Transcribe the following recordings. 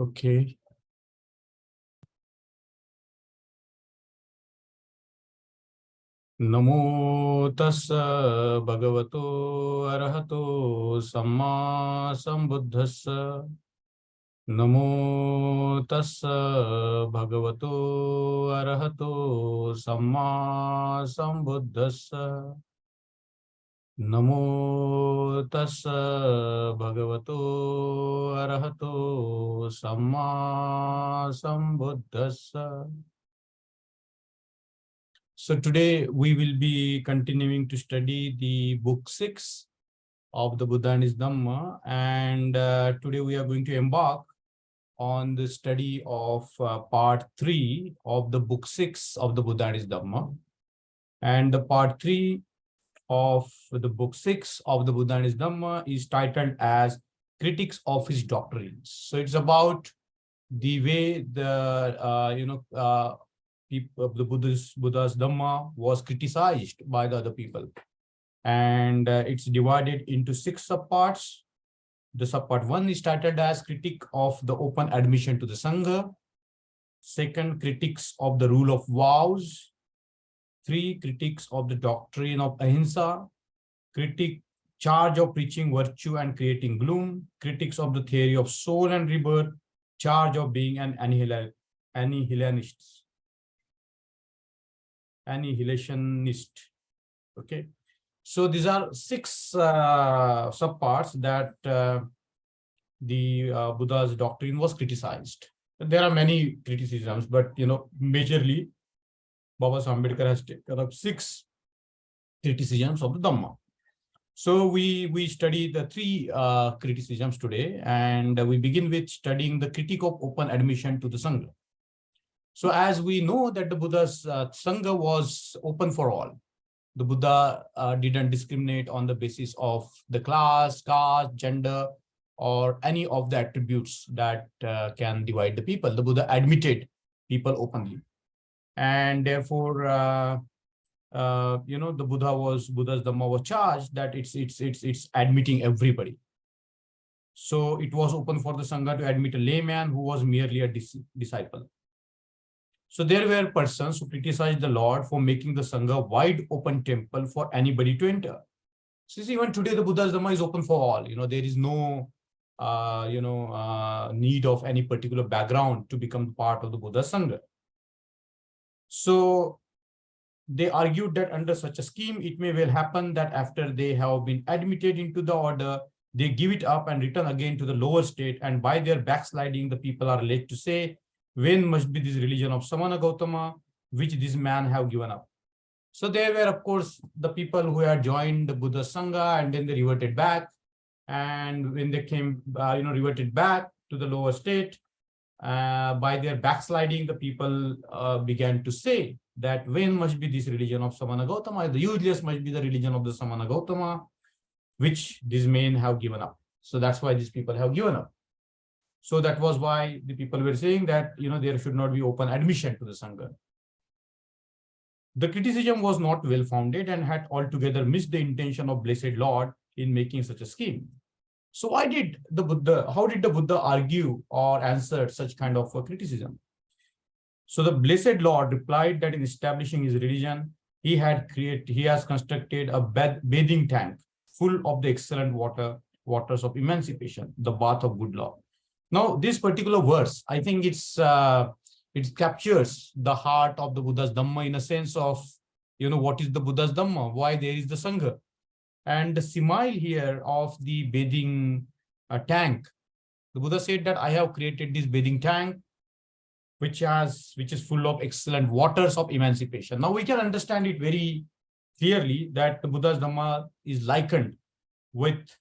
Okay. Namo tassa bhagavato arahato samma sambuddhassa. Namo tassa bhagavato arahato samma sambuddhassa. Namo tassa bhagavato arahato samma sambuddhassa. So today we will be continuing to study the book 6 of the Buddha and his Dhamma, and today we are going to embark on the study of part 3 of the book 6 of the Buddha and his Dhamma. And the part 3 of the book 6 of the Buddha and his Dhamma is titled as Critics of His Doctrines. So it's about the way the the Buddha's Dhamma was criticized by the other people. And it's divided into 6 subparts. The subpart 1 is titled as Critique of the Open Admission to the Sangha. 2nd, Critiques of the Rule of Vows. 3, Critiques of the Doctrine of Ahimsa. Charge of Preaching Virtue and Creating Gloom. Critiques of the Theory of Soul and Rebirth. Charge of Being an annihilationist. Okay. So these are 6 subparts that the Buddha's doctrine was criticized. There are many criticisms, but majorly Baba Ambedkar has taken up 6 criticisms of the Dhamma. So we study the 3 criticisms today, and we begin with studying the critique of open admission to the Sangha. So as we know that the Buddha's Sangha was open for all. The Buddha didn't discriminate on the basis of the class, caste, gender, or any of the attributes that can divide the people. The Buddha admitted people openly. And therefore, the Buddha's Dhamma was charged that it's admitting everybody. So it was open for the Sangha to admit a layman who was merely a disciple. So there were persons who criticized the Lord for making the Sangha wide open temple for anybody to enter. So even today, the Buddha's Dhamma is open for all. There is no, need of any particular background to become part of the Buddha's Sangha. So they argued that under such a scheme, it may well happen that after they have been admitted into the order, they give it up and return again to the lower state. And by their backsliding, the people are led to say, when must be this religion of Samana Gautama, which this man have given up? So there were, of course, the people who had joined the Buddha Sangha and then they reverted back. And when they came, reverted back to the lower state, by their backsliding, the people began to say that when must be this religion of Samana Gautama? The useless must be the religion of the Samana Gautama, which these men have given up. So that's why these people have given up. So that was why the people were saying that, there should not be open admission to the Sangha. The criticism was not well-founded and had altogether missed the intention of Blessed Lord in making such a scheme. So how did the Buddha argue or answer such kind of a criticism? So the Blessed Lord replied that in establishing his religion, he has constructed a bathing tank full of the excellent waters of emancipation, the bath of good law. Now, this particular verse, I think it captures the heart of the Buddha's Dhamma in a sense of, what is the Buddha's Dhamma? Why there is the Sangha? And the simile here of the bathing tank, the Buddha said that I have created this bathing tank, which is full of excellent waters of emancipation. Now we can understand it very clearly that the Buddha's Dhamma is likened with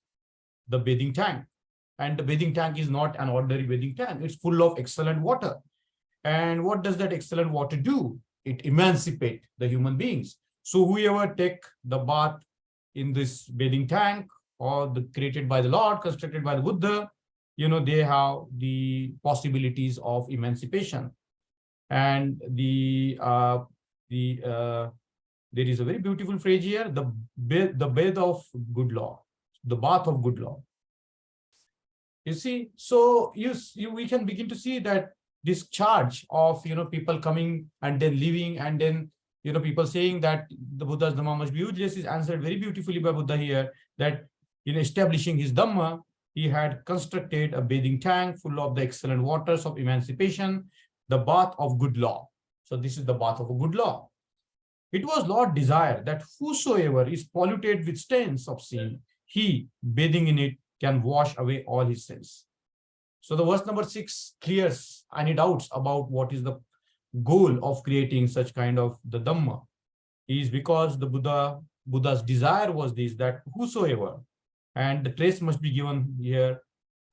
the bathing tank. And the bathing tank is not an ordinary bathing tank. It's full of excellent water. And what does that excellent water do? It emancipates the human beings. So whoever take the bath in this bathing tank or created by the Lord, constructed by the Buddha, they have the possibilities of emancipation. And there is a very beautiful phrase here, the bath of good law, the bath of good law. You see, so we can begin to see that this charge of, people coming and then leaving, and then, people saying that the Buddha's Dhamma must be useless is answered very beautifully by Buddha here, that in establishing his Dhamma, he had constructed a bathing tank full of the excellent waters of emancipation, the bath of good law. So this is the bath of a good law. It was Lord's desire that whosoever is polluted with stains of sin, he, bathing in it, can wash away all his sins. So the verse number 6 clears any doubts about what is the goal of creating such kind of the Dhamma. Is because the Buddha's desire was this, that whosoever, and the trace must be given here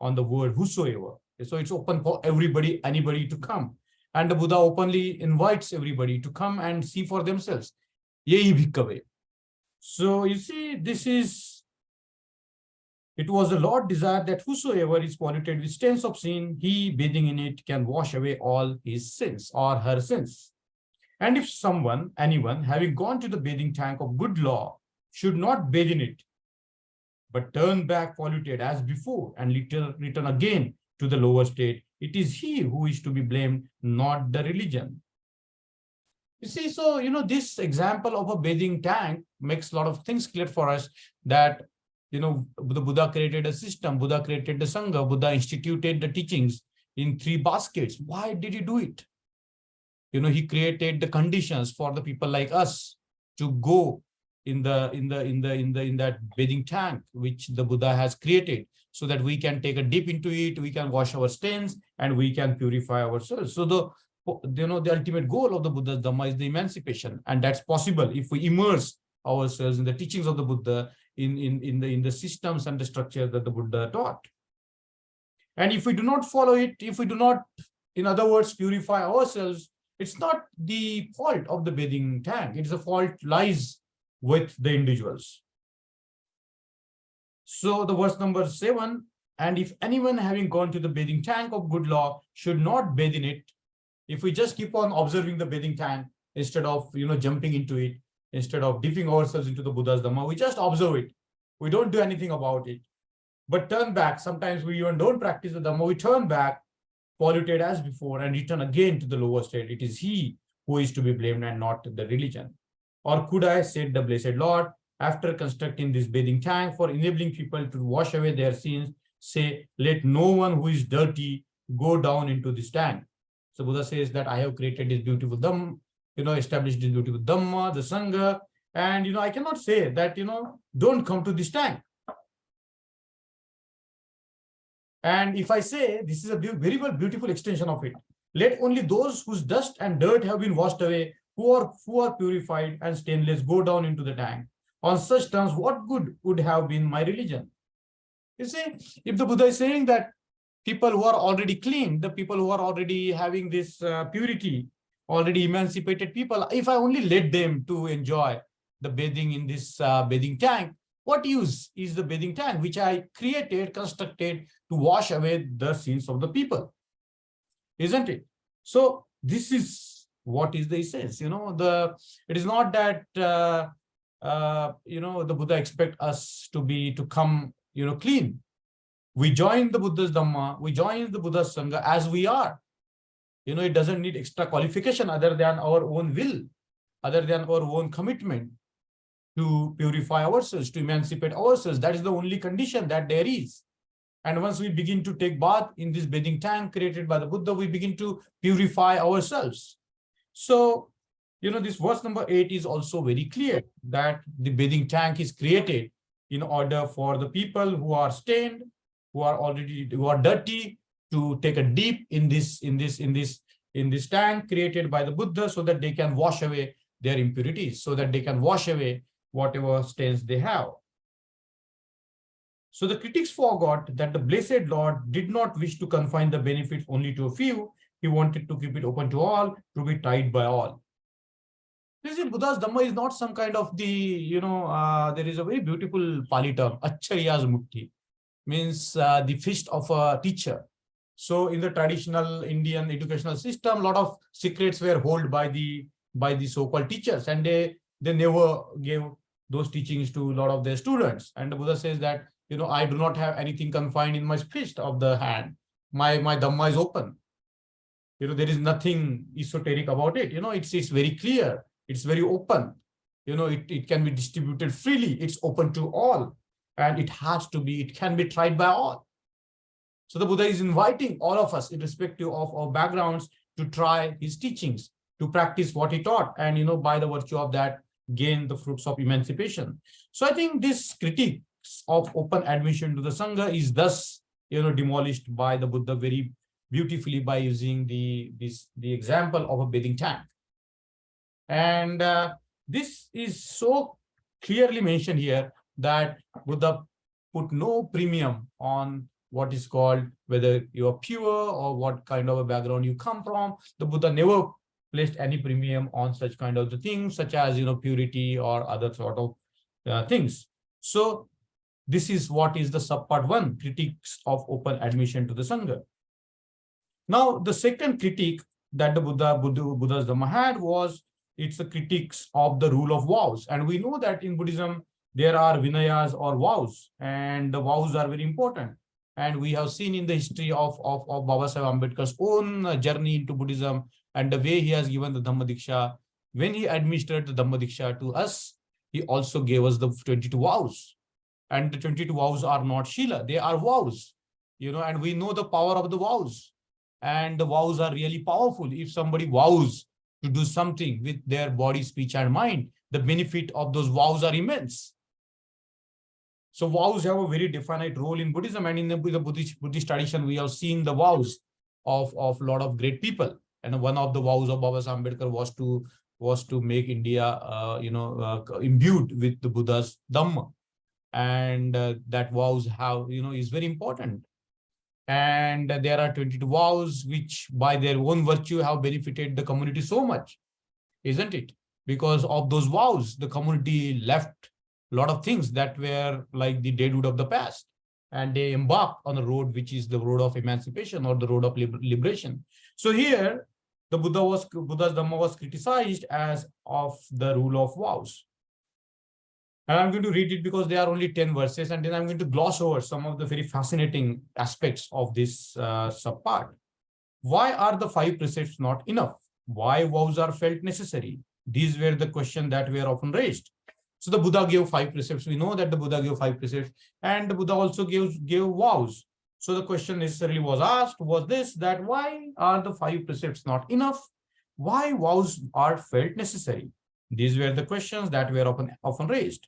on the word whosoever. So it's open for everybody, anybody to come. And the Buddha openly invites everybody to come and see for themselves. Yehi bhikkave. So you see, it was the Lord's desire that whosoever is polluted with stains of sin, he, bathing in it, can wash away all his sins or her sins. And if anyone, having gone to the bathing tank of good law, should not bathe in it, but turn back polluted as before and return again to the lower state, it is he who is to be blamed, not the religion. You see, so, this example of a bathing tank makes a lot of things clear for us, that, the Buddha created a system, Buddha created the Sangha, Buddha instituted the teachings in 3 baskets. Why did he do it? He created the conditions for the people like us to go in that bathing tank, which the Buddha has created, so that we can take a dip into it, we can wash our stains, and we can purify ourselves. So the ultimate goal of the Buddha's Dhamma is the emancipation, and that's possible if we immerse ourselves in the teachings of the Buddha, in the systems and the structures that the Buddha taught. And if we do not follow it, if we do not, in other words, purify ourselves, it's not the fault of the bathing tank. It's the fault lies with the individuals. So the verse number 7, and if anyone having gone to the bathing tank of good law should not bathe in it, if we just keep on observing the bathing tank instead of, jumping into it, instead of dipping ourselves into the Buddha's Dhamma, we just observe it. We don't do anything about it, but turn back. Sometimes we even don't practice the Dhamma. We turn back, polluted as before, and return again to the lower state. It is he who is to be blamed and not the religion. Or could I, said the blessed Lord, after constructing this bathing tank for enabling people to wash away their sins, say, let no one who is dirty go down into this tank. So Buddha says that I have created this beautiful Dhamma, established this beautiful Dhamma, the Sangha, and, I cannot say that, don't come to this tank. And if I say, this is a very beautiful extension of it, let only those whose dust and dirt have been washed away, who are purified and stainless, go down into the tank. On such terms, what good would have been my religion? You see, if the Buddha is saying that people who are already clean, the people who are already having this purity, already emancipated people, if I only let them to enjoy the bathing in this bathing tank, what use is the bathing tank, which I created, constructed to wash away the sins of the people? Isn't it? So this is what is the essence. It is not that the Buddha expects us to come clean. We join the Buddha's Dhamma, we join the Buddha's Sangha as we are. It doesn't need extra qualification other than our own will, other than our own commitment to purify ourselves, to emancipate ourselves. That is the only condition that there is. And once we begin to take bath in this bathing tank created by the Buddha, we begin to purify ourselves. So, this verse number 8 is also very clear, that the bathing tank is created in order for the people who are stained, who are dirty, to take a dip in this tank created by the Buddha, so that they can wash away their impurities, so that they can wash away whatever stains they have. So the critics forgot that the blessed Lord did not wish to confine the benefits only to a few. He wanted to keep it open to all, to be tried by all. You see, Buddha's Dhamma is not some kind of there is a very beautiful Pali term, Acharya's Mutti, means the fist of a teacher. So in the traditional Indian educational system, a lot of secrets were held by the so-called teachers, and they never gave those teachings to a lot of their students. And the Buddha says that I do not have anything confined in my fist of the hand. My Dhamma is open. There is nothing esoteric about it. It's very clear. It's very open. It can be distributed freely. It's open to all. And it can be tried by all. So the Buddha is inviting all of us, irrespective of our backgrounds, to try his teachings, to practice what he taught, and by the virtue of that, gain the fruits of emancipation. So I think this critique of open admission to the Sangha is thus, demolished by the Buddha very beautifully by using the example of a bathing tank. And this is so clearly mentioned here that Buddha put no premium on what is called whether you are pure or what kind of a background you come from. The Buddha never placed any premium on such kind of the things, such as purity or other sort of things. So this is what is the subpart 1, critiques of open admission to the Sangha. Now, the second critique that the Buddha's Dhamma had was it's the critiques of the rule of vows. And we know that in Buddhism, there are vinayas or vows, and the vows are very important. And we have seen in the history of Babasaheb Ambedkar's own journey into Buddhism and the way he has given the Dhamma Diksha. When he administered the Dhamma Diksha to us, he also gave us the 22 vows. And the 22 vows are not Shila, they are vows. And we know the power of the vows. And the vows are really powerful. If somebody vows to do something with their body, speech, and mind, the benefit of those vows are immense. So vows have a very definite role in Buddhism, and in the Buddhist tradition, we have seen the vows of a lot of great people. And one of the vows of Babasaheb Ambedkar was to make India, imbued with the Buddha's Dhamma, and that vows is very important. And there are 22 vows which, by their own virtue, have benefited the community so much, isn't it? Because of those vows, the community left a lot of things that were like the deadwood of the past, and they embarked on a road which is the road of emancipation or the road of liberation. So here, the Buddha's Dhamma was criticized as of the rule of vows. And I'm going to read it because there are only 10 verses, and then I'm going to gloss over some of the very fascinating aspects of this subpart. Why are the 5 precepts not enough? Why vows are felt necessary? These were the questions that were often raised. So the Buddha gave 5 precepts. We know that the Buddha gave 5 precepts, and the Buddha also gave vows. So the question necessarily was asked was this, that why are the 5 precepts not enough? Why vows are felt necessary? These were the questions that were often raised.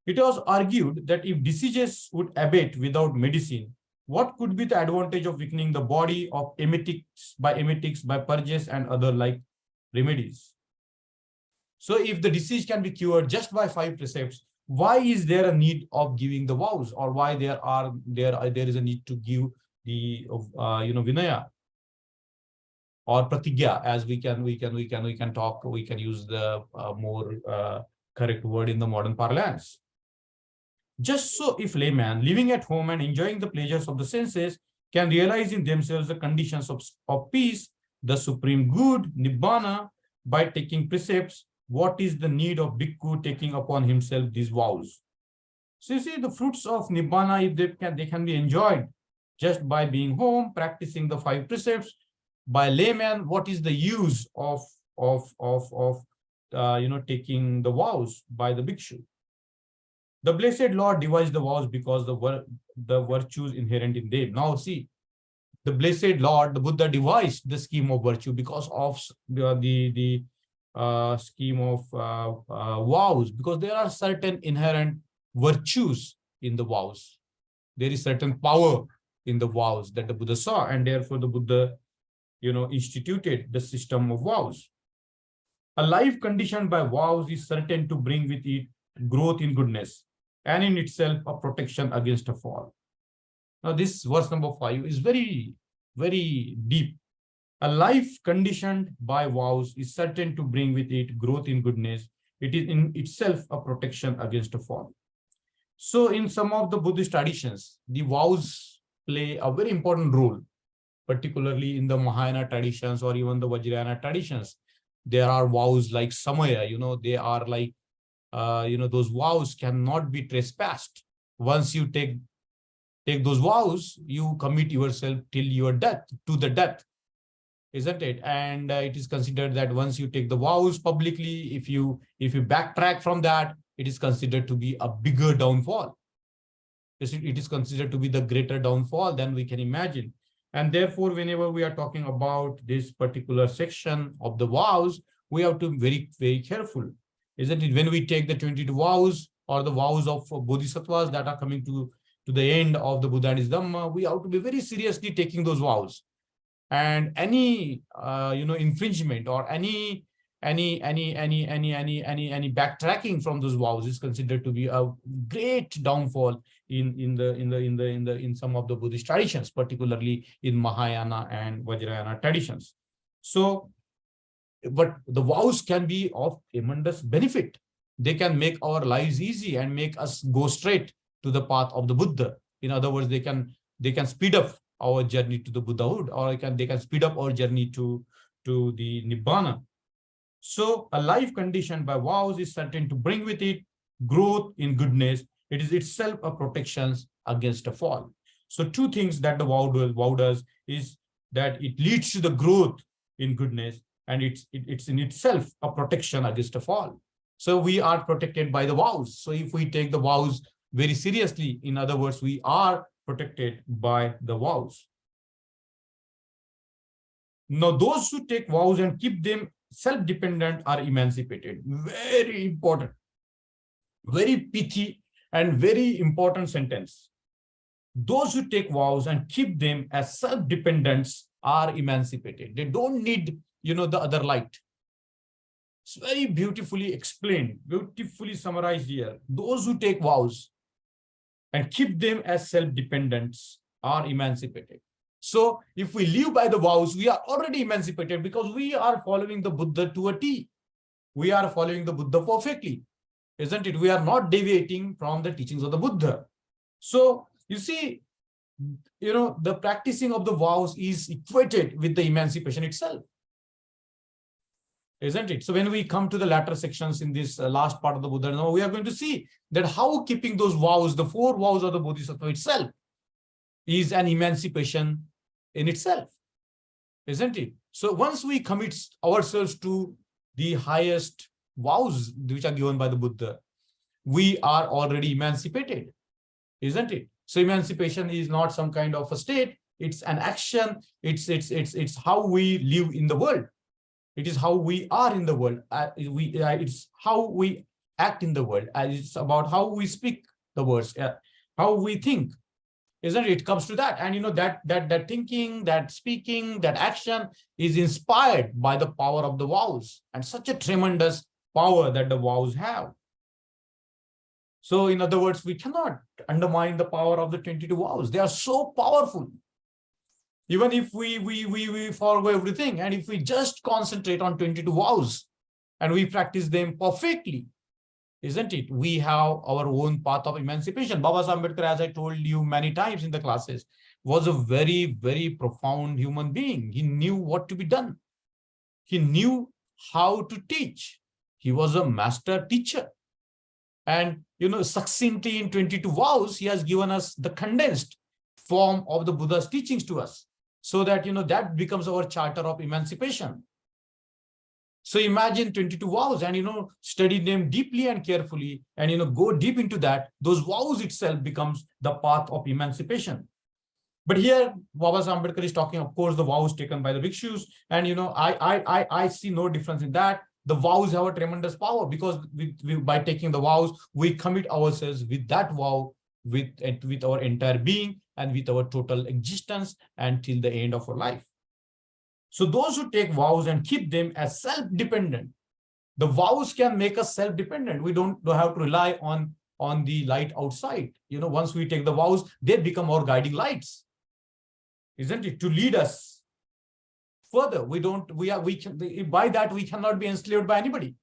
It was argued that if diseases would abate without medicine, what could be the advantage of weakening the body of emetics, by purges and other like remedies? So if the disease can be cured just by 5 precepts, why is there a need of giving the vows, or why there is a need to give the vinaya or pratigya, as we can use the more correct word in the modern parlance. Just so, if layman living at home and enjoying the pleasures of the senses can realize in themselves the conditions of peace, the supreme good, nibbana, by taking precepts, what is the need of bhikkhu taking upon himself these vows? So you see, the fruits of nibbana, if they can be enjoyed just by being home, practicing the 5 precepts. By layman, what is the use of taking the vows by the bhikshu? The blessed Lord devised the vows because the virtues inherent in them. Now see, the blessed Lord, the Buddha, devised the scheme of virtue because of the scheme of vows, because there are certain inherent virtues in the vows. There is certain power in the vows that the Buddha saw, and therefore the Buddha, instituted the system of vows. A life conditioned by vows is certain to bring with it growth in goodness, and in itself a protection against a fall. Now this verse number 5 is very, very deep. A life conditioned by vows is certain to bring with it growth in goodness. It is in itself a protection against a fall. So in some of the Buddhist traditions, the vows play a very important role, particularly in the Mahayana traditions or even the Vajrayana traditions. There are vows like Samaya, they are like, those vows cannot be trespassed. once you take those vows, you commit yourself till your death, to the death, isn't it? And it is considered that once you take the vows publicly, if you backtrack from that, it is considered to be a bigger downfall. It is considered to be the greater downfall than we can imagine. And therefore, whenever we are talking about this particular section of the vows, we have to be very, very careful, isn't it? When we take the 22 vows or the vows of bodhisattvas that are coming to the end of the Buddha and his Dhamma, we have to be very seriously taking those vows. And any infringement or any backtracking from those vows is considered to be a great downfall in some of the Buddhist traditions, particularly in Mahayana and Vajrayana traditions. So, but the vows can be of tremendous benefit. They can make our lives easy and make us go straight to the path of the Buddha. In other words, they can speed up our journey to the Buddhahood, or they can speed up our journey to the Nibbana. So a life conditioned by vows is certain to bring with it growth in goodness. It is itself a protection against a fall. So two things that the vow does is that it leads to the growth in goodness, and it's in itself a protection against a fall. So we are protected by the vows. So if we take the vows very seriously, in other words, we are protected by the vows. Now, those who take vows and keep them self-dependent are emancipated. Very important, very pithy and very important sentence. Those who take vows and keep them as self-dependents are emancipated. They don't need, the other light. It's very beautifully explained, beautifully summarized here. Those who take vows and keep them as self-dependents are emancipated. So if we live by the vows, we are already emancipated because we are following the Buddha to a T. We are following the Buddha perfectly, isn't it? We are not deviating from the teachings of the Buddha. So you see, the practicing of the vows is equated with the emancipation itself, isn't it? So when we come to the latter sections in this last part of the Buddha, now we are going to see that how keeping those vows, the 4 vows of the Bodhisattva itself, is an emancipation in itself, isn't it? So once we commit ourselves to the highest vows which are given by the Buddha, we are already emancipated, isn't it? So emancipation is not some kind of a state, it's an action, it's how we live in the world. It is how we are in the world. It's how we act in the world. It's about how we speak the words, how we think, isn't it? It comes to that. And that thinking, that speaking, that action is inspired by the power of the vows, and such a tremendous power that the vows have. So in other words, we cannot undermine the power of the 22 vows. They are so powerful. Even if we forego everything, and if we just concentrate on 22 vows and we practice them perfectly, isn't it? We have our own path of emancipation. Baba Ambedkar, as I told you many times in the classes, was a very, very profound human being. He knew what to be done. He knew how to teach. He was a master teacher. And, succinctly in 22 vows, he has given us the condensed form of the Buddha's teachings to us, so that, that becomes our charter of emancipation. So imagine 22 vows and, study them deeply and carefully and, go deep into that. Those vows itself becomes the path of emancipation. But here, Baba Ambedkar is talking, of course, the vows taken by the bhikshus. And, I see no difference in that. The vows have a tremendous power because by taking the vows, we commit ourselves with that vow, with our entire being and with our total existence until the end of our life. So those who take vows and keep them as self-dependent, the vows can make us self-dependent. We don't have to rely on the light outside. Once we take the vows, they become our guiding lights, isn't it? To lead us further. By that, we cannot be enslaved by anybody.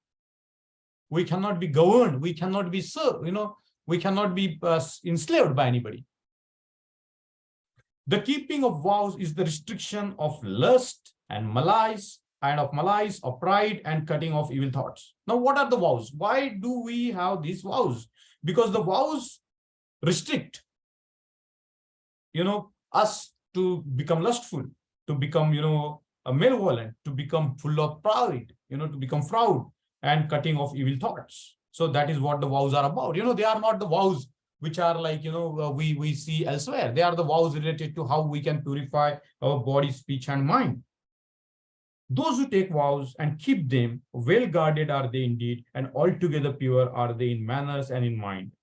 We cannot be governed. We cannot be served. We cannot be enslaved by anybody. The keeping of vows is the restriction of lust and malice, of pride and cutting off evil thoughts. Now, what are the vows? Why do we have these vows? Because the vows restrict, us to become lustful, to become, a malevolent, to become full of pride, to become proud and cutting off evil thoughts. So that is what the vows are about. They are not the vows which are like, we see elsewhere. They are the vows related to how we can purify our body, speech, and mind. Those who take vows and keep them, well guarded are they indeed, and altogether pure are they in manners and in mind.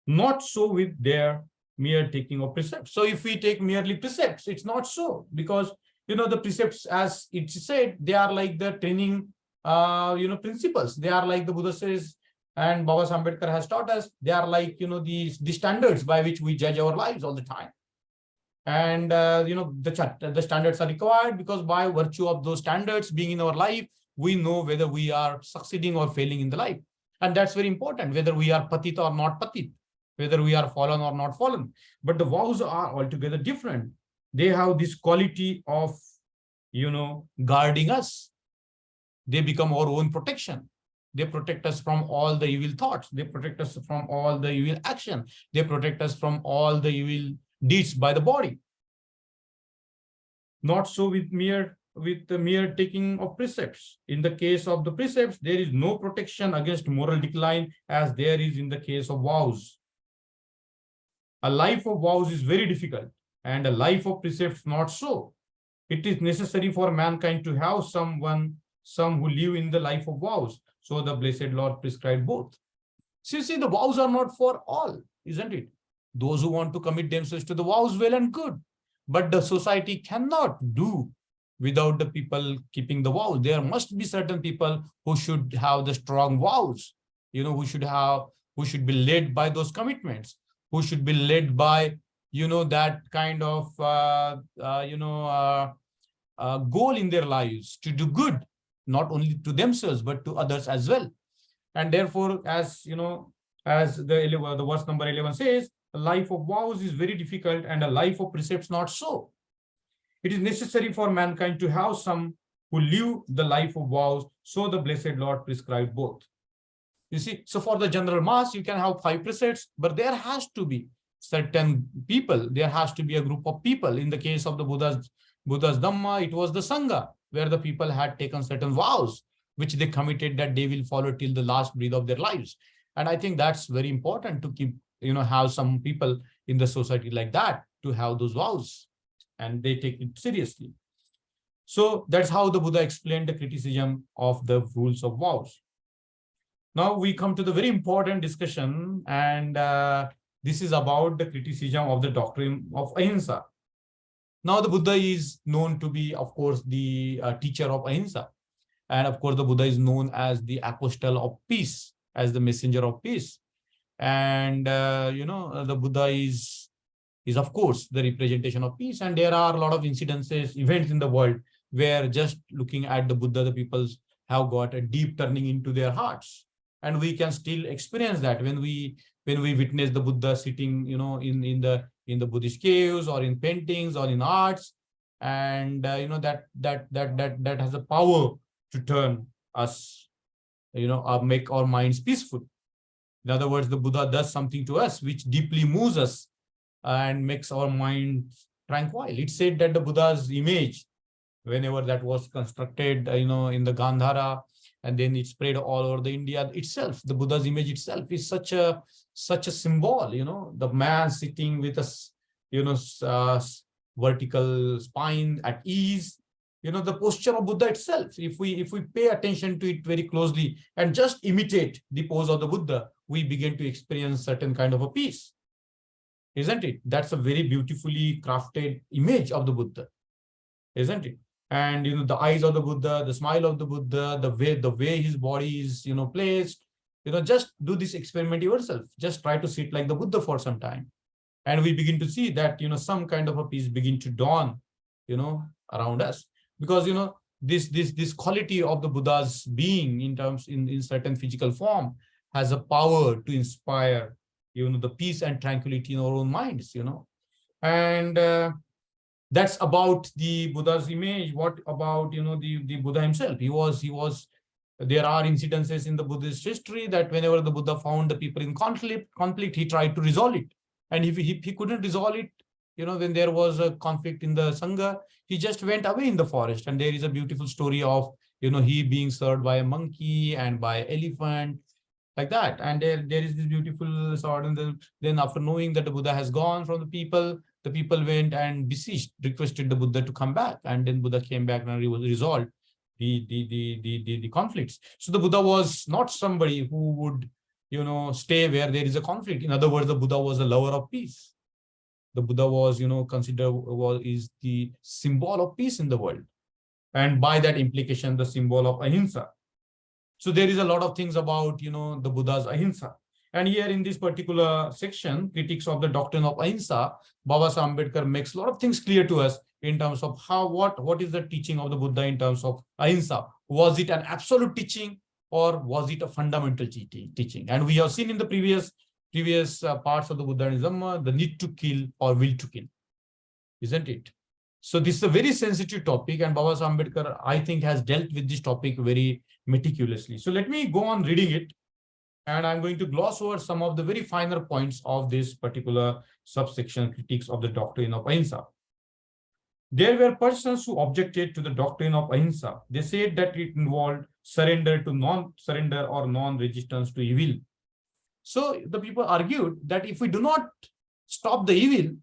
Not so with their mere taking of precepts. So if we take merely precepts, it's not so, because the precepts, as it's said, they are like the training principles. They are like the Buddha says, and Baba Ambedkar has taught us, they are like the standards by which we judge our lives all the time. And the standards are required because by virtue of those standards being in our life, we know whether we are succeeding or failing in the life. And that's very important, whether we are patit or not patit, whether we are fallen or not fallen. But the vows are altogether different. They have this quality of, guarding us. They become our own protection. They protect us from all the evil thoughts. They protect us from all the evil action. They protect us from all the evil deeds by the body. Not so with the mere taking of precepts. In the case of the precepts, there is no protection against moral decline as there is in the case of vows. A life of vows is very difficult, and a life of precepts not so. It is necessary for mankind to have some who live in the life of vows. So the blessed Lord prescribed both. So you see, the vows are not for all, isn't it? Those who want to commit themselves to the vows, well and good. But the society cannot do without the people keeping the vows. There must be certain people who should have the strong vows, who should be led by those commitments, who should be led by, that kind of, goal in their lives to do good, not only to themselves, but to others as well. And therefore, as the verse number 11 says, a life of vows is very difficult and a life of precepts not so. It is necessary for mankind to have some who live the life of vows, so the blessed Lord prescribed both. You see, so for the general mass, you can have 5 precepts, but there has to be certain people, there has to be a group of people. In the case of the Buddha's Dhamma, it was the Sangha, where the people had taken certain vows, which they committed that they will follow till the last breath of their lives. And I think that's very important to keep, have some people in the society like that, to have those vows, and they take it seriously. So that's how the Buddha explained the criticism of the rules of vows. Now we come to the very important discussion, and this is about the criticism of the doctrine of Ahimsa. Now the Buddha is known to be, of course, the teacher of Ahimsa. And of course, the Buddha is known as the apostle of peace, as the messenger of peace. And, the Buddha is of course, the representation of peace. And there are a lot of incidences, events in the world where just looking at the Buddha, the people have got a deep turning into their hearts. And we can still experience that when we witness the Buddha sitting, in the Buddhist caves or in paintings or in arts. And, that has a power to turn us, make our minds peaceful. In other words, the Buddha does something to us which deeply moves us and makes our mind tranquil. It's said that the Buddha's image, whenever that was constructed, in the Gandhara, and then it spread all over the India itself, the Buddha's image itself is such a symbol, the man sitting with a, vertical spine at ease, the posture of Buddha itself. If we pay attention to it very closely and just imitate the pose of the Buddha, we begin to experience certain kind of a peace, isn't it? That's a very beautifully crafted image of the Buddha, isn't it? And the eyes of the Buddha, the smile of the Buddha, the way his body is placed, just do this experiment yourself. Just try to sit like the Buddha for some time, and we begin to see that some kind of a peace begin to dawn around us. Because this quality of the Buddha's being in certain physical form has a power to inspire the peace and tranquility in our own minds. And that's about the Buddha's image. What about the Buddha himself? He was There are incidences in the Buddhist history that whenever the Buddha found the people in conflict, he tried to resolve it. And if he couldn't resolve it, when there was a conflict in the Sangha, he just went away in the forest. And there is a beautiful story of, he being served by a monkey and by elephant, like that. And there is this beautiful sword. And then after knowing that the Buddha has gone from the people went and beseeched, requested the Buddha to come back. And then Buddha came back and resolved the conflicts. So the Buddha was not somebody who would, stay where there is a conflict. In other words, the Buddha was a lover of peace. The Buddha was, is the symbol of peace in the world. And by that implication, the symbol of Ahimsa. So there is a lot of things about, the Buddha's Ahimsa. And here in this particular section, critiques of the doctrine of Ahimsa, Baba Sahib Ambedkar makes a lot of things clear to us in terms of what is the teaching of the Buddha in terms of Ahimsa. Was it an absolute teaching or was it a fundamental teaching? And we have seen in the previous parts of the Buddha and Dhamma, the need to kill or will to kill, isn't it? So this is a very sensitive topic, and Baba Sahib Ambedkar, I think, has dealt with this topic very meticulously. So let me go on reading it, and I'm going to gloss over some of the very finer points of this particular subsection, critiques of the doctrine of Ahimsa. There were persons who objected to the doctrine of Ahimsa. They said that it involved surrender to non-surrender or non-resistance to evil. So the people argued that if we do not stop the evil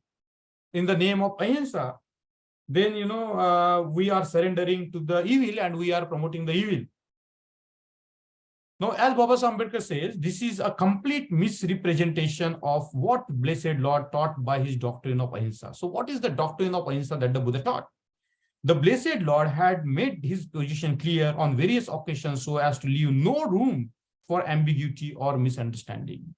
in the name of Ahimsa, then, we are surrendering to the evil and we are promoting the evil. Now, as Baba Sahib Ambedkar says, this is a complete misrepresentation of what Blessed Lord taught by his doctrine of Ahimsa. So what is the doctrine of Ahimsa that the Buddha taught? The Blessed Lord had made his position clear on various occasions so as to leave no room for ambiguity or misunderstanding.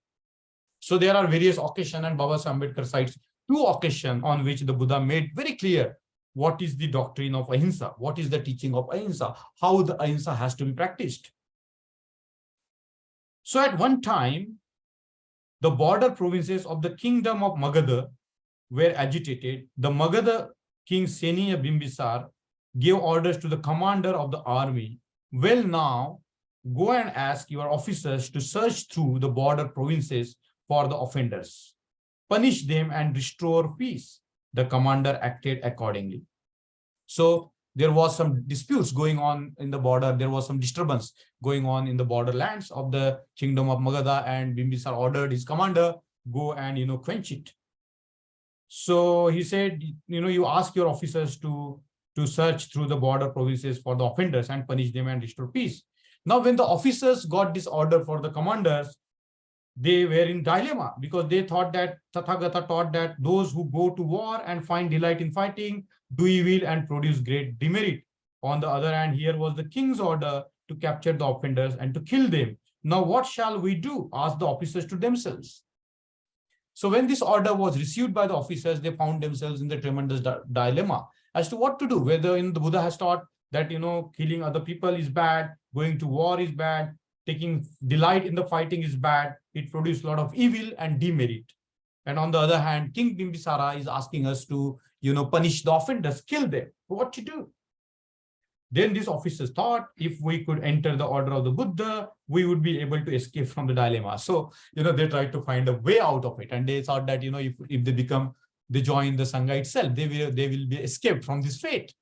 So there are various occasions, and Baba Sahib Ambedkar cites 2 occasions on which the Buddha made very clear what is the doctrine of Ahimsa, what is the teaching of Ahimsa, how the Ahimsa has to be practiced. So at one time, the border provinces of the kingdom of Magadha were agitated. The Magadha king Seniya Bimbisar gave orders to the commander of the army, well, now go and ask your officers to search through the border provinces for the offenders, punish them and restore peace. The commander acted accordingly. So there was some disputes going on in the border. There was some disturbance going on in the borderlands of the kingdom of Magadha, and Bimbisar ordered his commander, go and, quench it. So he said, you ask your officers to search through the border provinces for the offenders and punish them and restore peace. Now, when the officers got this order for the commanders, they were in dilemma because they thought that Tathagata taught that those who go to war and find delight in fighting do evil and produce great demerit. On the other hand, here was the king's order to capture the offenders and to kill them. Now, what shall we do? Asked the officers to themselves. So when this order was received by the officers, they found themselves in the tremendous dilemma as to what to do. Whether the Buddha has taught that, killing other people is bad, going to war is bad, taking delight in the fighting is bad. It produces a lot of evil and demerit. And on the other hand, King Bimbisara is asking us to, punish the offenders, kill them. What to do? Then these officers thought if we could enter the order of the Buddha, we would be able to escape from the dilemma. So, they tried to find a way out of it. And they thought that, if they join the Sangha itself, they will be escaped from this fate.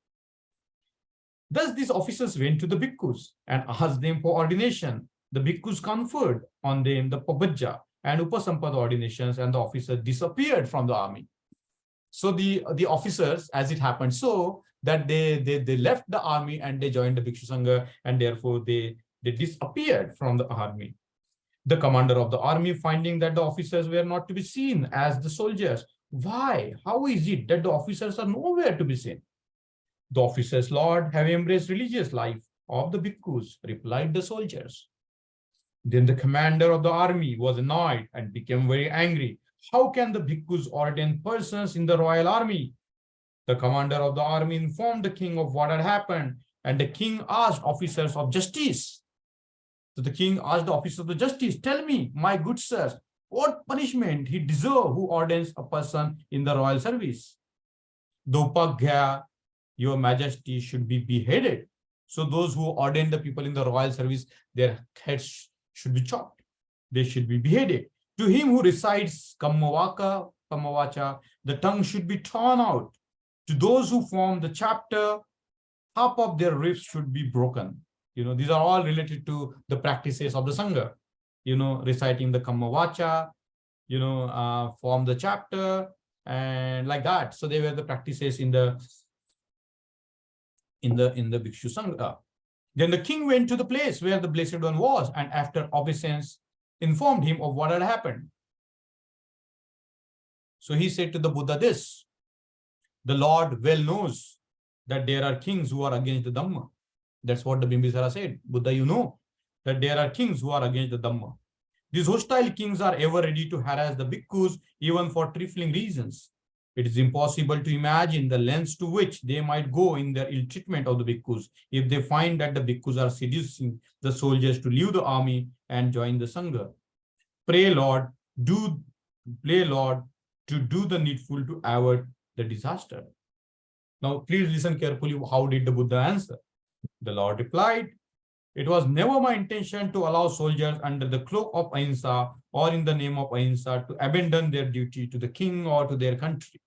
Thus, these officers went to the bhikkhus and asked them for ordination. The bhikkhus conferred on them the pabajja and upasampada ordinations, and the officers disappeared from the army. So the officers, as it happened, so that they left the army and they joined the Bhikshu Sangha, and therefore they disappeared from the army. The commander of the army, finding that the officers were not to be seen as the soldiers. Why? How is it that the officers are nowhere to be seen? The officers, Lord, have embraced religious life of the bhikkhus, replied the soldiers. Then the commander of the army was annoyed and became very angry. How can the bhikkhus ordain persons in the royal army? The commander of the army informed the king of what had happened, and the king asked officers of justice. So the king asked the officers of justice, tell me, my good sirs, what punishment he deserves who ordains a person in the royal service? The Upaghya, your majesty, should be beheaded. So those who ordain the people in the royal service, their heads should be chopped. They should be beheaded. To him who recites Kamavacha, the tongue should be torn out. To those who form the chapter, half of their ribs should be broken. These are all related to the practices of the Sangha. Reciting the Kamavacha, form the chapter, and like that. So they were the practices in the Bhikshu Sangha. Then the king went to the place where the Blessed One was, and after obeisance, informed him of what had happened. So he said to the Buddha this: the Lord well knows that there are kings who are against the Dhamma. That's what the Bimbisara said. Buddha, you know that there are kings who are against the Dhamma. These hostile kings are ever ready to harass the bhikkhus, even for trifling reasons. It is impossible to imagine the lengths to which they might go in their ill treatment of the bhikkhus if they find that the bhikkhus are seducing the soldiers to leave the army and join the Sangha. Pray, Lord, to do the needful to avoid the disaster. Now, please listen carefully. How did the Buddha answer? The Lord replied, it was never my intention to allow soldiers under the cloak of Ahimsa or in the name of Ahimsa to abandon their duty to the king or to their country.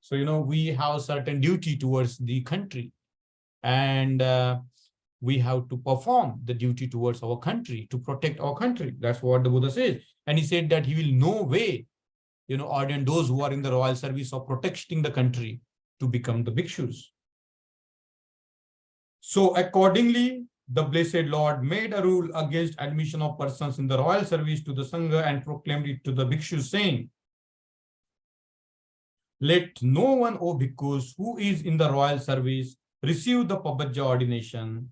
So, we have certain duty towards the country, and we have to perform the duty towards our country to protect our country. That's what the Buddha says. And he said that he will no way, ordain those who are in the royal service of protecting the country to become the bhikshus. So accordingly, the Blessed Lord made a rule against admission of persons in the royal service to the Sangha and proclaimed it to the bhikshus, saying, let no one, O bhikkhus, who is in the royal service, receive the Pabajja ordination.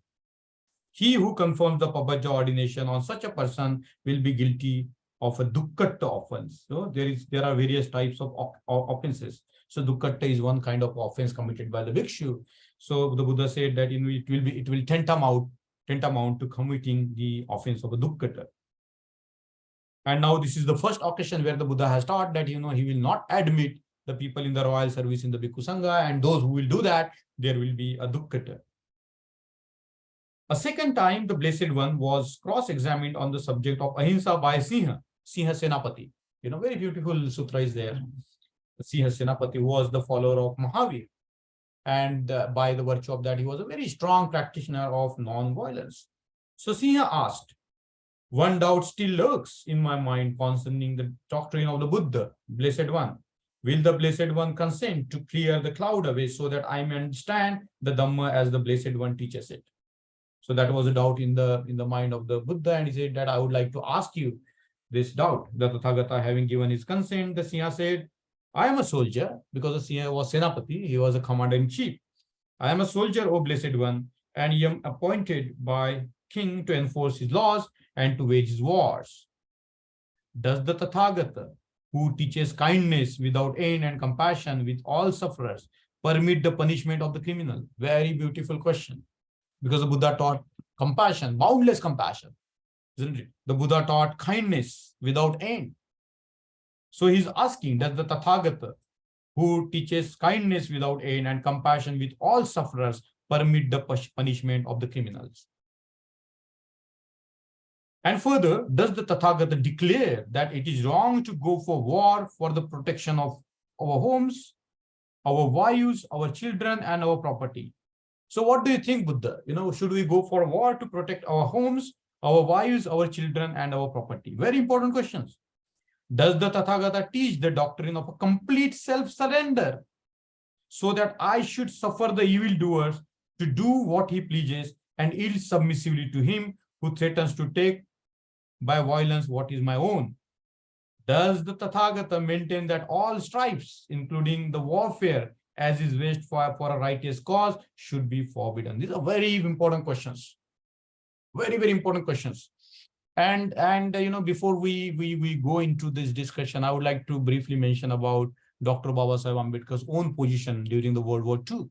He who confirms the Pabajja ordination on such a person will be guilty of a dukkatta offense. So there are various types of offenses. So dukkatta is one kind of offense committed by the bhikshu. So the Buddha said that it will tantamount to committing the offense of a dukkatta. And now this is the first occasion where the Buddha has taught that he will not admit the people in the royal service in the Bhikkhu Sangha, and those who will do that, there will be a dukkatta. A second time, the Blessed One was cross-examined on the subject of Ahimsa by Siha Senapati. Very beautiful sutra is there. Siha Senapati was the follower of Mahavir. And by the virtue of that, he was a very strong practitioner of non-violence. So Siha asked, one doubt still lurks in my mind concerning the doctrine of the Buddha, Blessed One. Will the Blessed One consent to clear the cloud away so that I may understand the Dhamma as the Blessed One teaches it? So that was a doubt in the mind of the Buddha, and he said that I would like to ask you this doubt. The Tathagata, having given his consent, the Siha said, I am a soldier, because the Siha was Senapati, he was a commander-in-chief. I am a soldier, O Blessed One, and I am appointed by king to enforce his laws and to wage his wars. Does the Tathagata, who teaches kindness without end and compassion with all sufferers, permit the punishment of the criminal? Very beautiful question. Because the Buddha taught compassion, boundless compassion, isn't it? The Buddha taught kindness without end. So he's asking, does the Tathagata, who teaches kindness without end and compassion with all sufferers, permit the punishment of the criminals? And further, does the Tathagata declare that it is wrong to go for war for the protection of our homes, our wives, our children, and our property? So what do you think, Buddha? Should we go for war to protect our homes, our wives, our children, and our property? Very important questions. Does the Tathagata teach the doctrine of a complete self-surrender so that I should suffer the evildoers to do what he pleases and yield submissively to him who threatens to take by violence what is my own? Does the Tathagata maintain that all strifes, including the warfare, as is waged for a righteous cause, should be forbidden? These are very important questions. Very, very important questions. And before we go into this discussion, I would like to briefly mention about Dr. Babasaheb Ambedkar's own position during the World War II.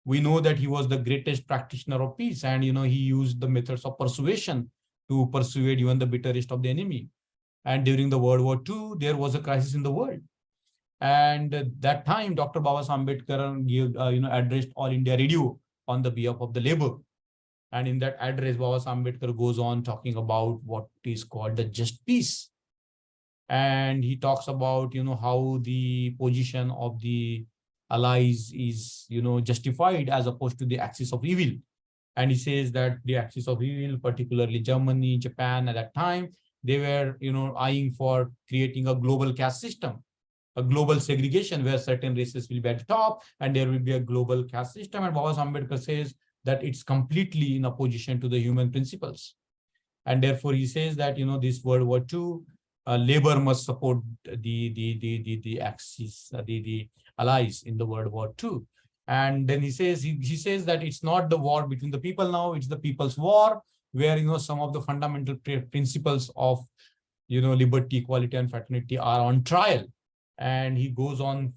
We know that he was the greatest practitioner of peace, and he used the methods of persuasion to persuade even the bitterest of the enemy. And during the World War II, there was a crisis in the world. And at that time, Dr. Babasaheb Ambedkar addressed All India Radio on the behalf of the labor. And in that address, Baba Ambedkar goes on talking about what is called the just peace. And he talks about, how the position of the allies is, justified as opposed to the axis of evil. And he says that the axis of evil, particularly Germany, Japan at that time, they were, eyeing for creating a global caste system, a global segregation where certain races will be at the top and there will be a global caste system. And Baba Ambedkar says that it's completely in opposition to the human principles. And therefore, he says that, this World War II, labor must support the axis, the allies in the World War II. And then he says that it's not the war between the people now, it's the people's war, where, some of the fundamental principles of, liberty, equality, and fraternity are on trial. And he goes on,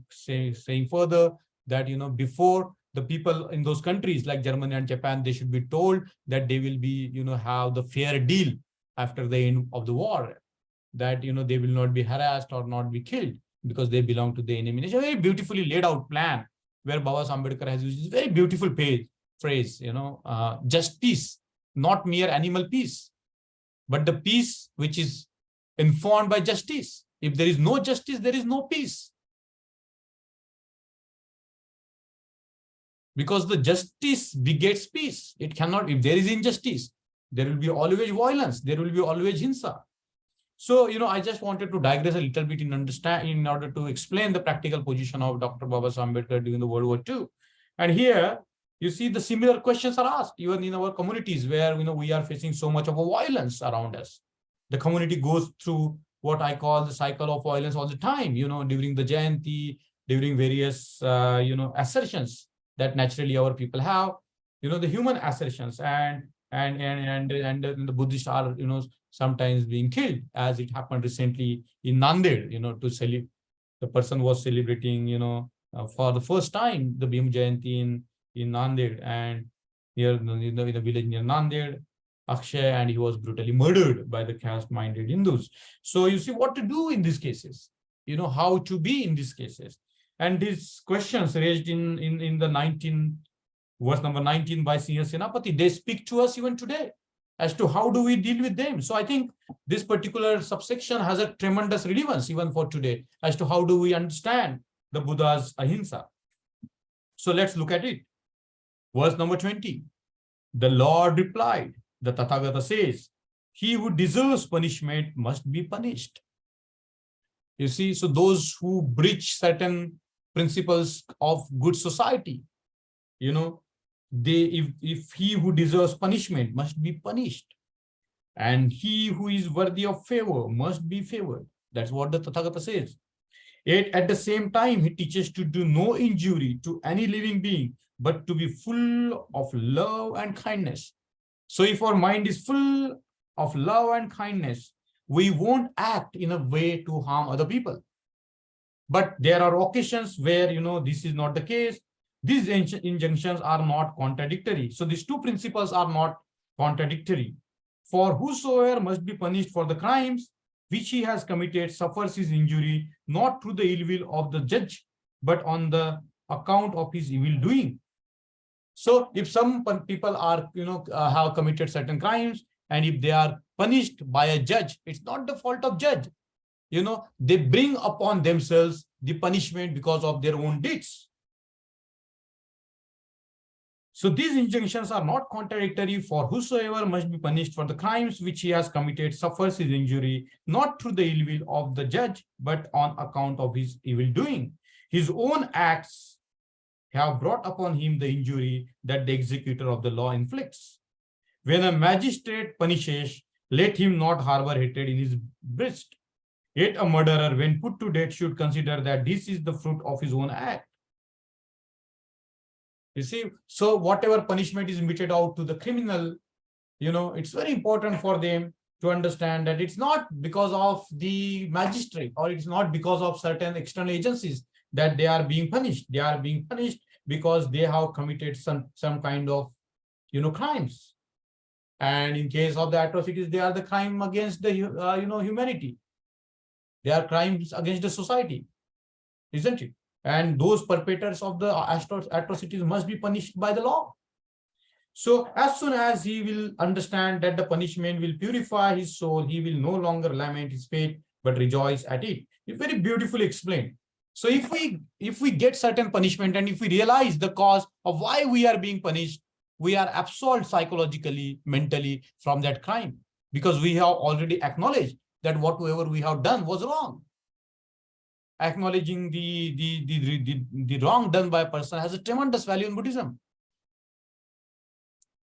saying further that, before the people in those countries like Germany and Japan, they should be told that they will be, have the fair deal after the end of the war, that, they will not be harassed or not be killed because they belong to the enemy. It's a very beautifully laid out plan where Baba Ambedkar has used this very beautiful phrase, just peace, not mere animal peace, but the peace which is informed by justice. If there is no justice, there is no peace. Because the justice begets peace. It cannot, if there is injustice, there will be always violence, there will be always Ahimsa. So, I just wanted to digress a little bit in order to explain the practical position of Dr. Baba Ambedkar during the World War II. And here, you see the similar questions are asked, even in our communities where, we are facing so much of a violence around us. The community goes through what I call the cycle of violence all the time, during the Jayanti, during various, assertions that naturally our people have, the human assertions, and the Buddhists are, sometimes being killed, as it happened recently in Nanded, to celebrate. The person was celebrating, for the first time, the Bhim Jayanti in Nanded, and here in the village near Nanded, Akshay, and he was brutally murdered by the caste-minded Hindus. So you see what to do in these cases, how to be in these cases. And these questions raised in the verse number 19 by Senior Senapati, they speak to us even today as to how do we deal with them. So I think this particular subsection has a tremendous relevance even for today as to how do we understand the Buddha's Ahimsa. So let's look at it. Verse number 20. The Lord replied, the Tathagata says, he who deserves punishment must be punished. You see, so those who breach certain principles of good society, if he who deserves punishment must be punished, and he who is worthy of favor must be favored. That's what the Tathagata says. Yet at the same time, he teaches to do no injury to any living being, but to be full of love and kindness. So if our mind is full of love and kindness, we won't act in a way to harm other people. But there are occasions where, this is not the case. These injunctions are not contradictory. So these two principles are not contradictory. For whosoever must be punished for the crimes which he has committed suffers his injury, not through the ill will of the judge, but on the account of his evil doing. So if some people are, have committed certain crimes, and if they are punished by a judge, it's not the fault of judge. They bring upon themselves the punishment because of their own deeds. So these injunctions are not contradictory, for whosoever must be punished for the crimes which he has committed suffers his injury, not through the ill will of the judge, but on account of his evil doing. His own acts have brought upon him the injury that the executor of the law inflicts. When a magistrate punishes, let him not harbor hatred in his breast. Yet a murderer, when put to death, should consider that this is the fruit of his own act. You see, so whatever punishment is meted out to the criminal, it's very important for them to understand that it's not because of the magistrate, or it's not because of certain external agencies that they are being punished. They are being punished because they have committed some kind of, crimes. And in case of the atrocities, they are the crime against the, humanity. They are crimes against the society, isn't it? And those perpetrators of the atrocities must be punished by the law. So as soon as he will understand that the punishment will purify his soul, he will no longer lament his fate, but rejoice at it. It's very beautifully explained. So if we get certain punishment, and if we realize the cause of why we are being punished, we are absolved psychologically, mentally from that crime, because we have already acknowledged that whatever we have done was wrong. Acknowledging the wrong done by a person has a tremendous value in Buddhism,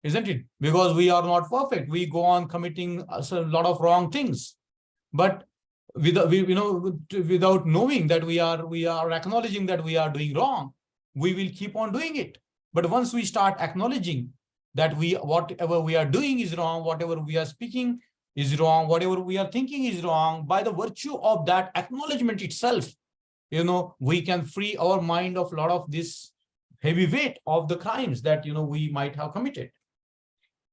isn't it? Because we are not perfect. We go on committing a lot of wrong things, but without knowing that we are acknowledging that we are doing wrong, we will keep on doing it. But once we start acknowledging that whatever we are doing is wrong, whatever we are speaking is wrong, whatever we are thinking is wrong, by the virtue of that acknowledgement itself, we can free our mind of a lot of this heavy weight of the crimes that we might have committed.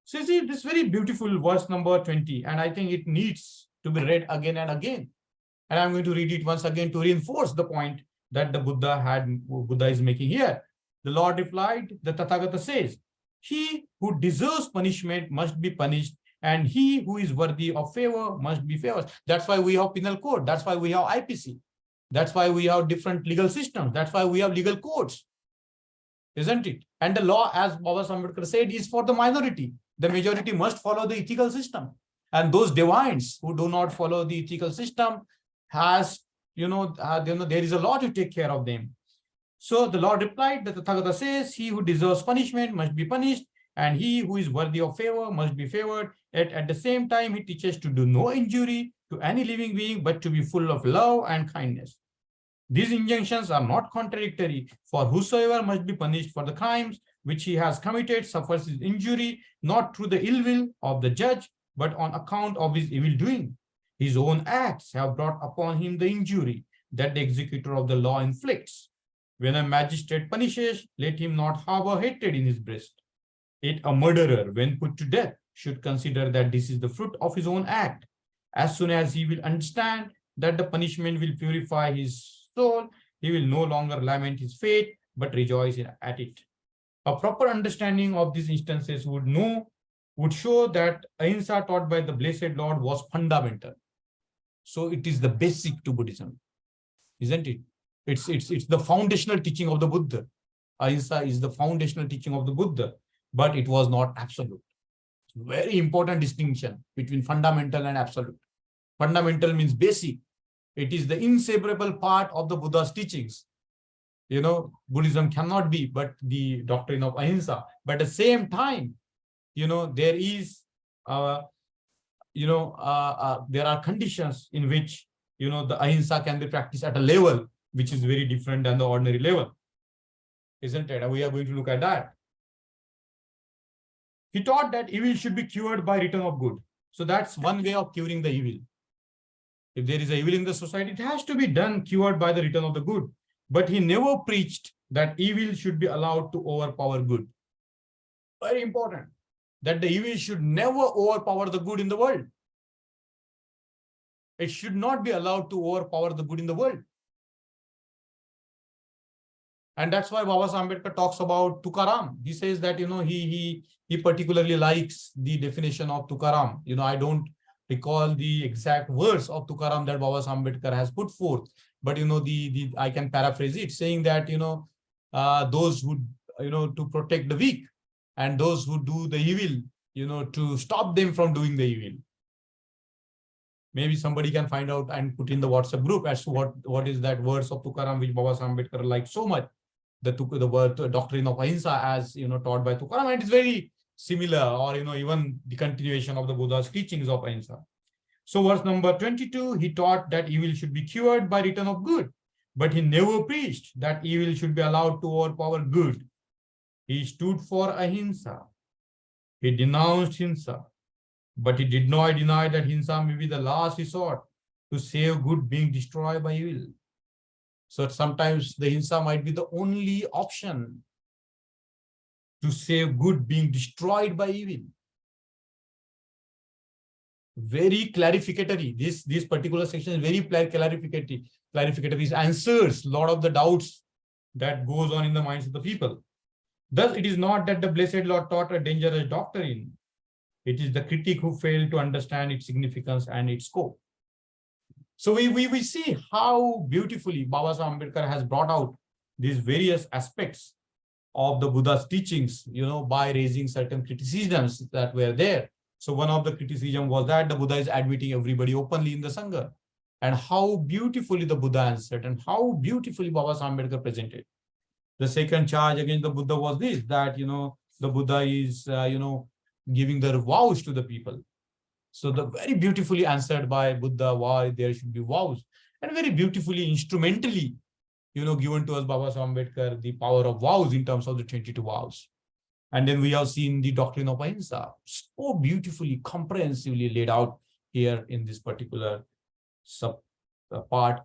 So you see this very beautiful verse number 20, and I think it needs to be read again and again. And I'm going to read it once again to reinforce the point that the Buddha is making here. The Lord replied, the Tathagata says, he who deserves punishment must be punished, and he who is worthy of favor must be favored. That's why we have penal code. That's why we have IPC. That's why we have different legal systems. That's why we have legal codes, isn't it? And the law, as Baba Ambedkar said, is for the minority. The majority must follow the ethical system. And those divines who do not follow the ethical system there is a law to take care of them. So the Lord replied, the Tathagata says, he who deserves punishment must be punished, and he who is worthy of favor must be favored. At the same time, he teaches to do no injury to any living being, but to be full of love and kindness. These injunctions are not contradictory, for whosoever must be punished for the crimes which he has committed suffers his injury, not through the ill will of the judge, but on account of his evil doing. His own acts have brought upon him the injury that the executor of the law inflicts. When a magistrate punishes, let him not harbor hatred in his breast. Yet a murderer, when put to death, should consider that this is the fruit of his own act. As soon as he will understand that the punishment will purify his soul, he will no longer lament his fate, but rejoice at it. A proper understanding of these instances would show that Ahimsa taught by the Blessed Lord was fundamental. So it is the basic to Buddhism, isn't it? It's the foundational teaching of the Buddha. Ahimsa is the foundational teaching of the Buddha, but it was not absolute. Very important distinction between fundamental and absolute. Fundamental means basic. It is the inseparable part of the Buddha's teachings. Buddhism cannot be but the doctrine of Ahimsa. But at the same time, there is, there are conditions in which, the Ahimsa can be practiced at a level which is very different than the ordinary level, isn't it? And we are going to look at that. He taught that evil should be cured by return of good. So that's one way of curing the evil. If there is a evil in the society, it has to be cured by the return of the good. But he never preached that evil should be allowed to overpower good. Very important. That the evil should never overpower the good in the world. It should not be allowed to overpower the good in the world. And that's why Baba Ambedkar talks about Tukaram. He says that, he particularly likes the definition of Tukaram. I don't recall the exact words of Tukaram that Baba Ambedkar has put forth, but, I can paraphrase it, saying that, those who, to protect the weak, and those who do the evil, to stop them from doing the evil. Maybe somebody can find out and put in the WhatsApp group as to what is that verse of Tukaram which Baba Ambedkar liked so much. The word doctrine of Ahimsa as taught by Tukaram, and it's very similar, or even the continuation of the Buddha's teachings of Ahimsa. So verse number 22, he taught that evil should be cured by return of good, but he never preached that evil should be allowed to overpower good. He stood for Ahimsa. He denounced Himsa, but he did not deny that Himsa may be the last resort to save good being destroyed by evil. So sometimes the Himsa might be the only option to save good being destroyed by evil. Very clarificatory. This particular section is very clarificatory. It answers a lot of the doubts that goes on in the minds of the people. Thus, it is not that the Blessed Lord taught a dangerous doctrine. It is the critic who failed to understand its significance and its scope. So we see how beautifully Baba Sahib Ambedkar has brought out these various aspects of the Buddha's teachings, by raising certain criticisms that were there. So one of the criticism was that the Buddha is admitting everybody openly in the Sangha. And how beautifully the Buddha answered and how beautifully Baba Sahib Ambedkar presented. The second charge against the Buddha was this, that, the Buddha is, giving the vows to the people. So the very beautifully answered by Buddha why there should be vows, and very beautifully, instrumentally, given to us Baba Sahib Ambedkar, the power of vows in terms of the 22 vows. And then we have seen the doctrine of Ahimsa, so beautifully, comprehensively laid out here in this particular part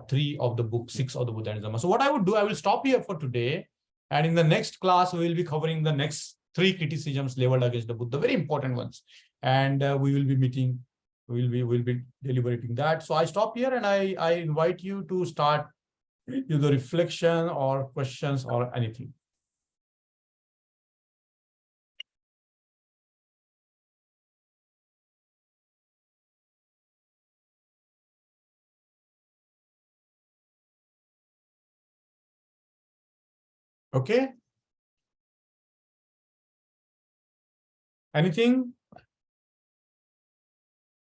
3 of the book 6 of the Buddha and Dhamma. So what I would do, I will stop here for today. And in the next class, we will be covering the next 3 criticisms leveled against the Buddha, very important ones. And we will be meeting, we'll be deliberating that. So I stop here and I invite you to start either reflection or questions or anything. Okay. Anything?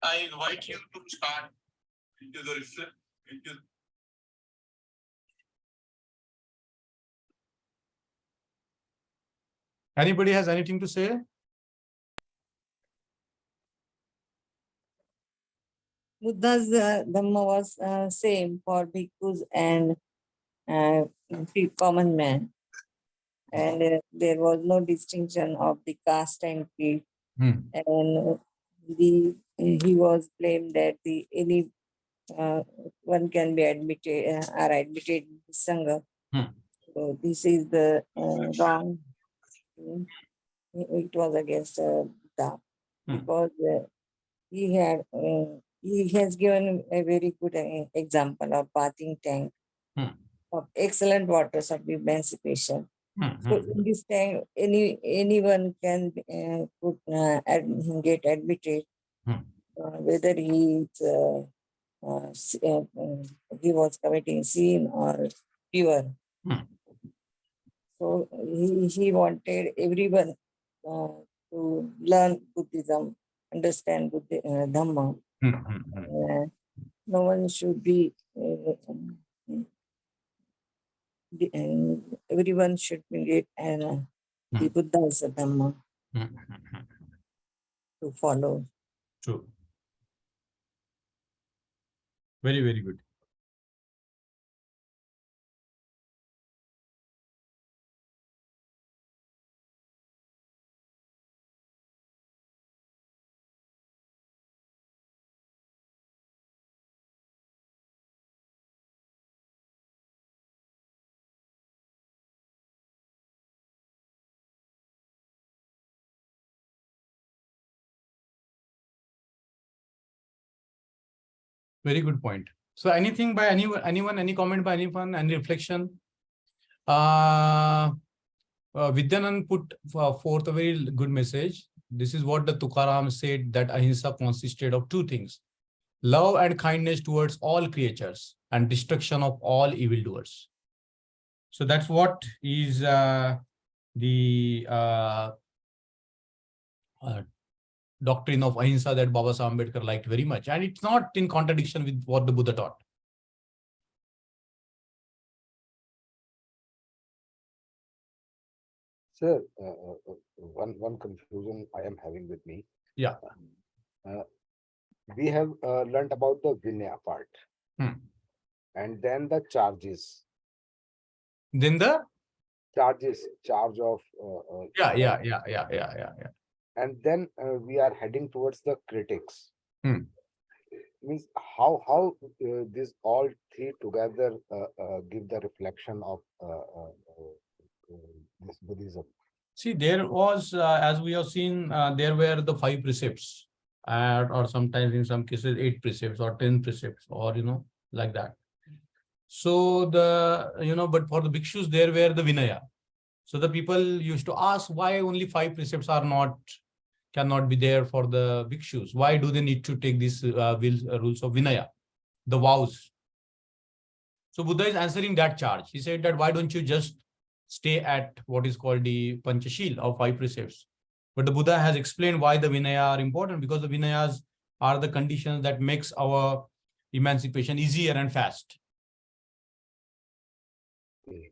I invite you to start into the reflection. Anybody has anything to say? Buddha's Dhamma was same for bhikkhus and common man. And there was no distinction of the caste and creed. And he was blamed that any one can be admitted are admitted in the Sangha. So this is the wrong. It was against Buddha because he has given a very good example of bathing tank of excellent waters of emancipation. So in this tank, anyone can get admitted, whether he was committing sin or pure. So he wanted everyone to learn Buddhism, understand Dhamma. No one should be, everyone should get the Buddha's Dhamma to follow. True. Very, very good. Very good point. So anything by anyone, any comment by anyone, any reflection? Vidyanand put forth a very good message. This is what the Tukaram said, that Ahimsa consisted of 2 things: love and kindness towards all creatures and destruction of all evildoers. So that's what is the doctrine of Ahimsa that Baba Sahib Ambedkar liked very much. And it's not in contradiction with what the Buddha taught. Sir, one confusion I am having with me. Yeah. We have learnt about the Vinaya part. And then the charges. Then the charge of yeah. And then we are heading towards the critics. Means how these all 3 together give the reflection of this Buddhism. See, there was, as we have seen, there were the 5 precepts, or sometimes in some cases 8 precepts or 10 precepts, or like that. So but for the bhikshus, there were the Vinaya. So the people used to ask why only 5 precepts cannot be there for the bhikshus. Why do they need to take these rules of Vinaya, the vows? So Buddha is answering that charge. He said that why don't you just stay at what is called the Panchashil of 5 precepts? But the Buddha has explained why the Vinaya are important, because the Vinayas are the conditions that makes our emancipation easier and fast.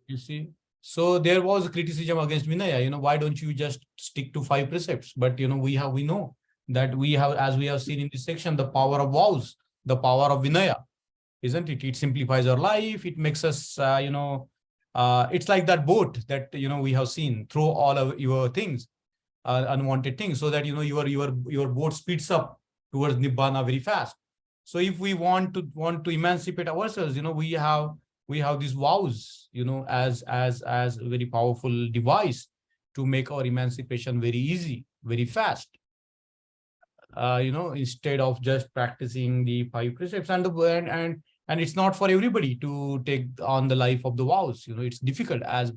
You see? So there was criticism against Vinaya, why don't you just stick to 5 precepts? But, we know that we have, as we have seen in this section, the power of vows, the power of Vinaya, isn't it? It simplifies our life. It makes us, it's like that boat that, we have seen, throw all of your things, unwanted things, so that, your boat speeds up towards Nibbana very fast. So if we want to emancipate ourselves, we have these vows, as a very powerful device to make our emancipation very easy, very fast. Instead of just practicing the 5 precepts, and it's not for everybody to take on the life of the vows. It's difficult, as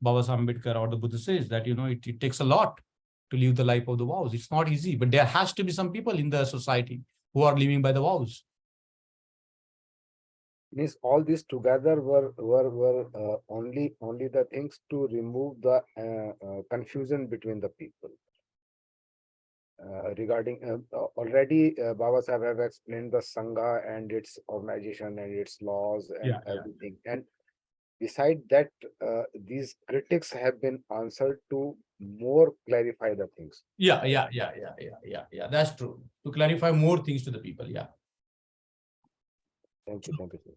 Baba Ambedkar or the Buddha says that, it takes a lot to live the life of the vows. It's not easy, but there has to be some people in the society who are living by the vows. Means all these together were only the things to remove the confusion between the people. Regarding already Baba Sahib have explained the Sangha and its organization and its laws and everything. And beside that, these critics have been answered to more clarify the things. Yeah. That's true. To clarify more things to the people. Yeah. Thank you, sir.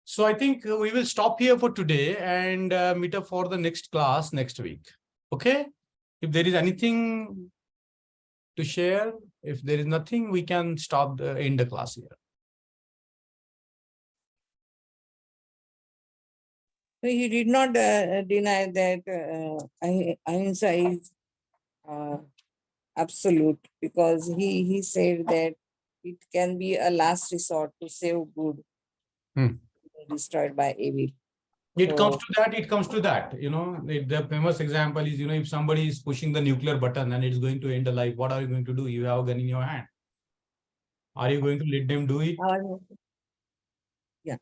So I think we will stop here for today and meet up for the next class next week. Okay? If there is anything to share, if there is nothing, we can stop end the class here. So he did not deny that Ahimsa is absolute, because he said that it can be a last resort to save good destroyed by evil. It comes to that. The famous example is, if somebody is pushing the nuclear button and it's going to end the life, what are you going to do? You have a gun in your hand. Are you going to let them do it? Yeah.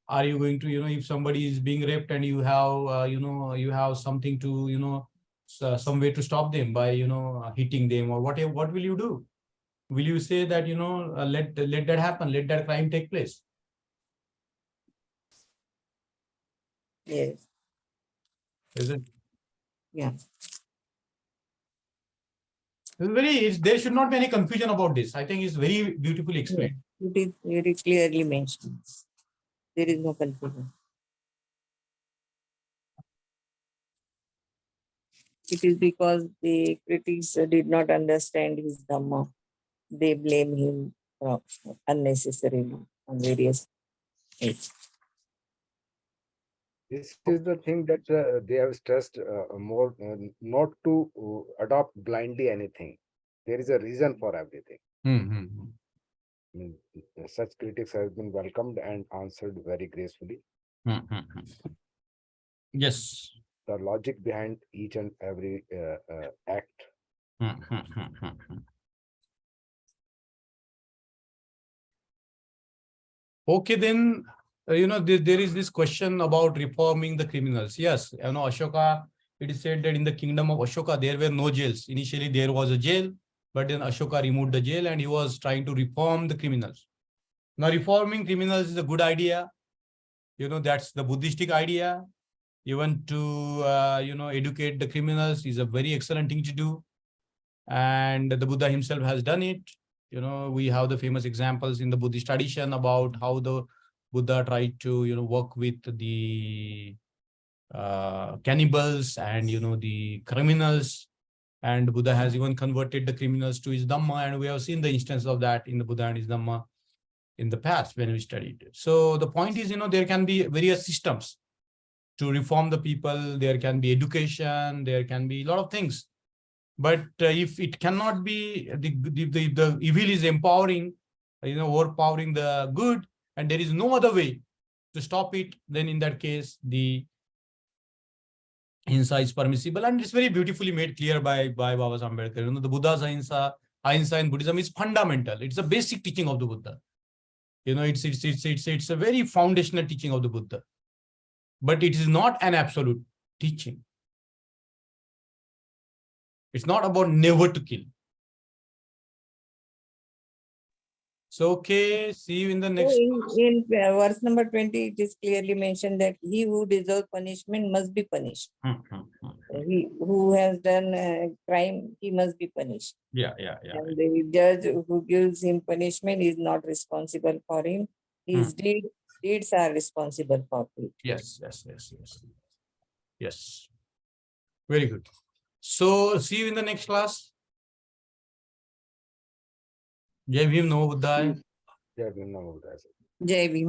Are you going to, if somebody is being raped and you have, you have something to, some way to stop them by, hitting them or whatever, what will you do? Will you say that, let that happen, let that crime take place? Yes. Is it? Yeah. There should not be any confusion about this. I think it's very beautifully explained. It is very clearly mentioned. There is no confusion. It is because the critics did not understand his Dhamma. They blame him unnecessarily on various things. This is the thing that they have stressed more, not to adopt blindly anything. There is a reason for everything. Such critics have been welcomed and answered very gracefully. Yes. The logic behind each and every act. Okay, then, there is this question about reforming the criminals. Yes, Ashoka, it is said that in the kingdom of Ashoka, there were no jails. Initially, there was a jail, but then Ashoka removed the jail and he was trying to reform the criminals. Now, reforming criminals is a good idea. That's the Buddhistic idea. Even to, educate the criminals is a very excellent thing to do. And the Buddha himself has done it. We have the famous examples in the Buddhist tradition about how the Buddha tried to, work with the cannibals and, the criminals. And Buddha has even converted the criminals to his Dhamma. And we have seen the instance of that in the Buddha and his Dhamma in the past when we studied. So the point is, there can be various systems to reform the people. There can be education. There can be a lot of things. But if it cannot be, the evil is empowering, overpowering the good, and there is no other way to stop it, then in that case, the ahimsa is permissible. And it's very beautifully made clear by Baba Ambedkar. The Buddha's ahimsa in Buddhism is fundamental. It's a basic teaching of the Buddha. It's a very foundational teaching of the Buddha. But it is not an absolute teaching. It's not about never to kill. So, okay, see you in the next. In verse number 20, it is clearly mentioned that he who deserves punishment must be punished. He who has done a crime, he must be punished. Yeah. And the judge who gives him punishment is not responsible for him. His deeds are responsible for it. Yes. Very good. So, see you in the next class. Jai Bhim, Namo Buddhaya. Yeah, we know that. Jai Bhim.